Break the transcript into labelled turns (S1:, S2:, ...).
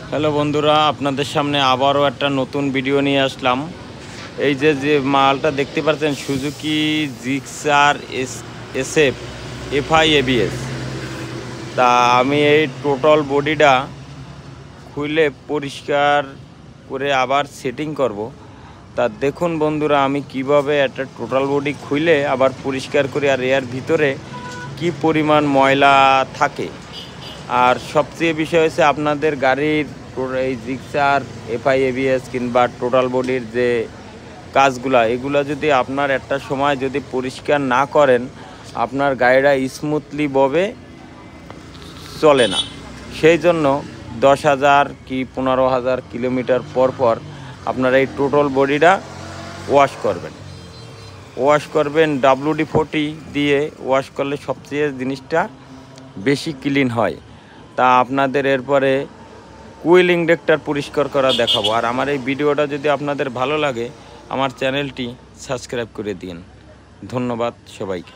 S1: Hello বন্ধুরা, আপনাদের সামনে আবারও একটা নতুন ভিডিও নিয়ে আসলাম। এই যে মালটা দেখতে পাচ্ছেন, Suzuki Gixxer SF FI ABS। তা আমি এই টোটাল বডিটা খুলে পরিষ্কার করে আবার সেটিং করব। তা দেখুন বন্ধুরা, আমি কিভাবে একটা টোটাল বডি খুলে আবার পরিষ্কার করি, আর এর ভিতরে কি পরিমাণ ময়লা থাকে। আর সবচেয়ে বিষয় হচ্ছে, আপনাদের গাড়ির এই জিক্সার FI ABS কিংবা টোটাল বডির যে কাজগুলা, এগুলো যদি আপনার একটা সময় যদি পরিষ্কার না করেন, আপনার গাড়িটা স্মুথলি ভাবে চলে না। সেই জন্য 10,000 কি 15,000 কিলোমিটার পর পর আপনারা এই টোটাল বডিটা ওয়াশ করবেন। WD-40 দিয়ে ওয়াশ করলে সবচেয়ে জিনিসটা বেশি ক্লিন হয়। তা আপনাদের এরপরে কুইল ইনজেক্টর পরিষ্কার করা দেখাবো। আর আমার এই ভিডিওটা যদি আপনাদের ভালো লাগে, আমার চ্যানেলটি সাবস্ক্রাইব করে দিন। ধন্যবাদ সবাইকে।